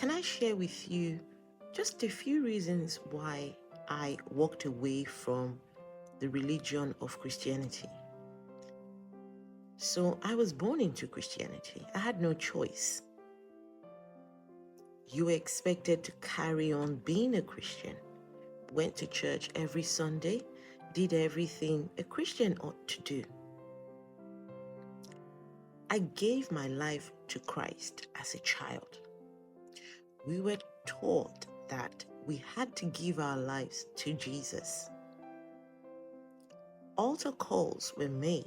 can I share with you just a few reasons why I walked away from the religion of Christianity? So I was born into Christianity. I had no choice. You were expected to carry on being a Christian. Went to church every Sunday, did everything a Christian ought to do. I gave my life to Christ as a child. We were taught that we had to give our lives to Jesus. Altar calls were made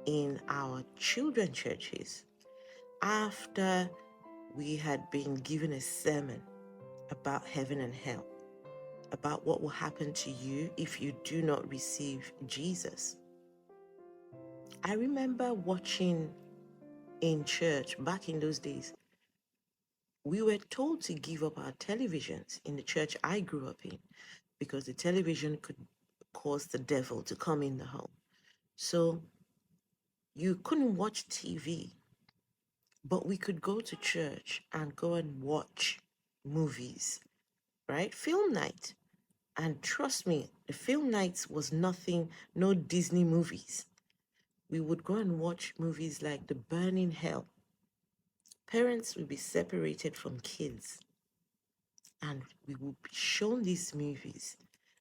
in our children churches after we had been given a sermon about heaven and hell, about what will happen to you if you do not receive Jesus. I remember watching in church back in those days. We were told to give up our televisions in the church I grew up in because the television could cause the devil to come in the home. So you couldn't watch TV, but we could go to church and go and watch movies, right? Film night. And trust me, the film nights was nothing, no Disney movies. We would go and watch movies like The Burning Hell. Parents would be separated from kids, and we would be shown these movies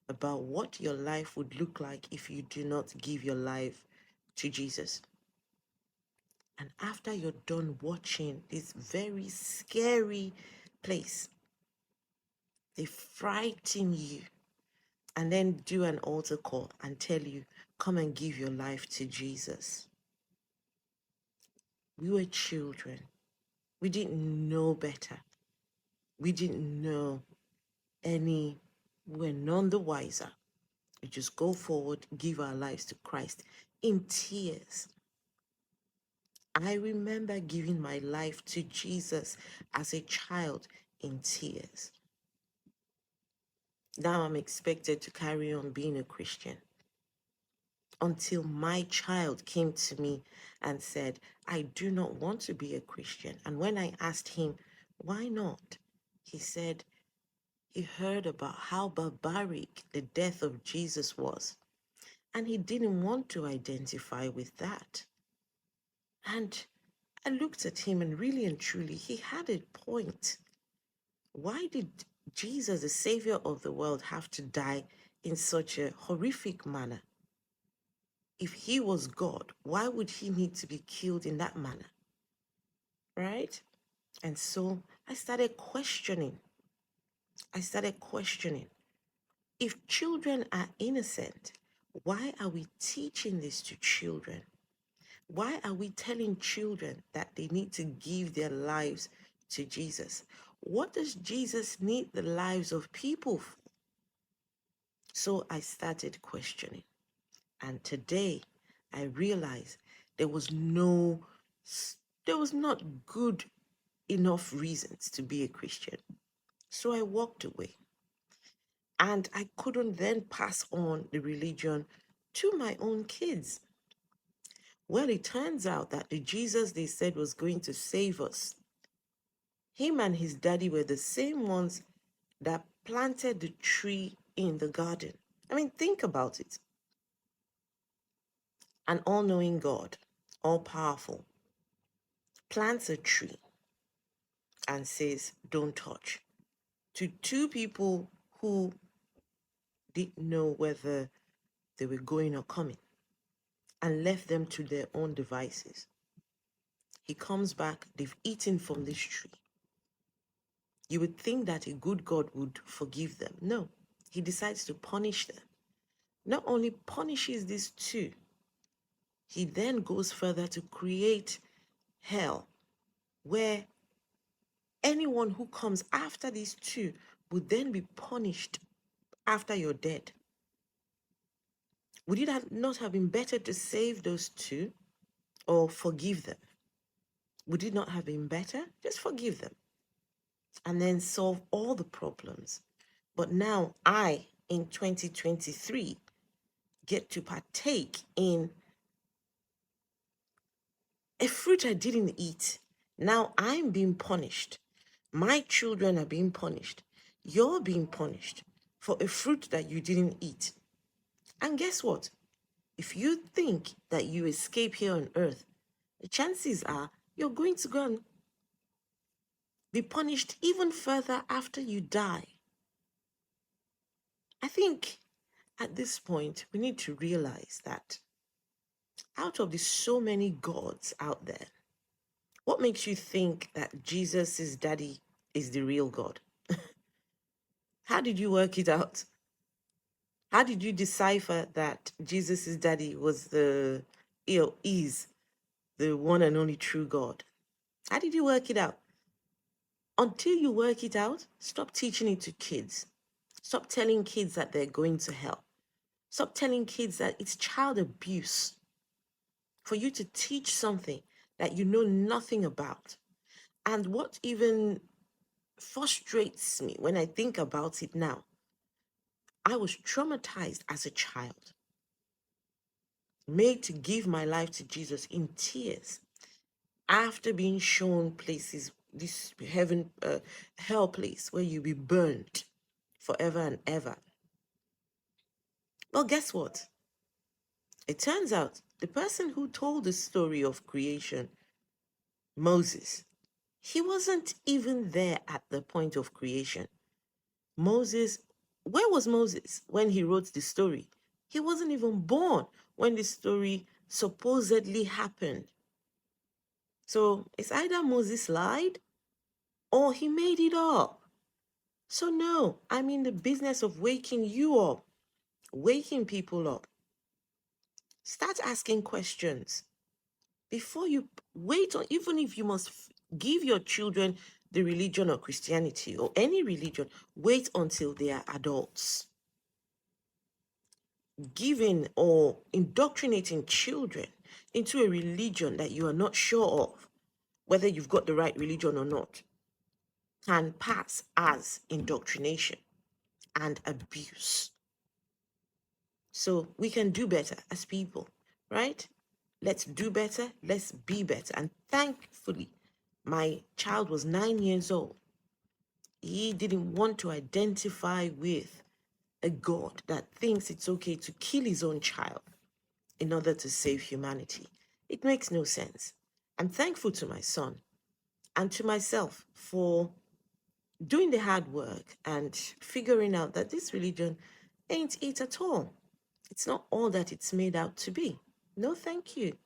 about what your life would look like if you do not give your life to Jesus. And after you're done watching this very scary place, they frighten you and then do an altar call and tell you, come and give your life to Jesus. We were children. We didn't know better. We didn't know we were none the wiser. We just go forward, give our lives to Christ in tears. I remember giving my life to Jesus as a child in tears. Now I'm expected to carry on being a Christian until my child came to me and said, I do not want to be a Christian. And when I asked him, why not? He said he heard about how barbaric the death of Jesus was, and he didn't want to identify with that. And I looked at him, and really and truly, he had a point. Why did Jesus, the Savior of the world, have to die in such a horrific manner? If he was God, why would he need to be killed in that manner? Right? And so I started questioning. If children are innocent, why are we teaching this to children? Why are we telling children that they need to give their lives to Jesus? What does Jesus need the lives of people for? So I started questioning. And today I realized there was not good enough reasons to be a Christian. So I walked away. And I couldn't then pass on the religion to my own kids. Well, it turns out that the Jesus they said was going to save us, him and his daddy were the same ones that planted the tree in the garden. I mean, think about it. An all-knowing God, all-powerful, plants a tree and says, don't touch, to two people who didn't know whether they were going or coming, and left them to their own devices. He comes back, they've eaten from this tree. You would think that a good God would forgive them. No, he decides to punish them. Not only punishes these two, he then goes further to create hell, where anyone who comes after these two would then be punished after you're dead. Would it not have been better to save those two or forgive them? Would it not have been better? Just forgive them and then solve all the problems. But now I, in 2023, get to partake in a fruit I didn't eat. Now I'm being punished. My children are being punished. You're being punished for a fruit that you didn't eat. And guess what? If you think that you escape here on earth, the chances are you're going to go and be punished even further after you die. I think at this point, we need to realize that out of the so many gods out there, what makes you think that Jesus' daddy is the real God? How did you work it out? How did you decipher that Jesus' daddy was is the one and only true God? How did you work it out? Until you work it out, stop teaching it to kids. Stop telling kids that they're going to hell. Stop telling kids that it's child abuse for you to teach something that you know nothing about. And what even frustrates me when I think about it now, I was traumatized as a child, made to give my life to Jesus in tears after being shown places, this hell place where you'll be burned forever and ever. Well, guess what? It turns out the person who told the story of creation, Moses, he wasn't even there at the point of creation. Moses, where was Moses when he wrote the story? He wasn't even born when the story supposedly happened. So it's either Moses lied or he made it up. So no, I'm in the business of waking you up, waking people up. Start asking questions before you wait on, even if you must give your children the religion of Christianity or any religion, wait until they are adults. Giving or indoctrinating children into a religion that you are not sure of, whether you've got the right religion or not, can pass as indoctrination and abuse. So we can do better as people, right? Let's do better. Let's be better. And thankfully, my child was 9 years old. He didn't want to identify with a God that thinks it's okay to kill his own child in order to save humanity. It makes no sense. I'm thankful to my son and to myself for doing the hard work and figuring out that this religion ain't it at all. It's not all that it's made out to be. No, thank you.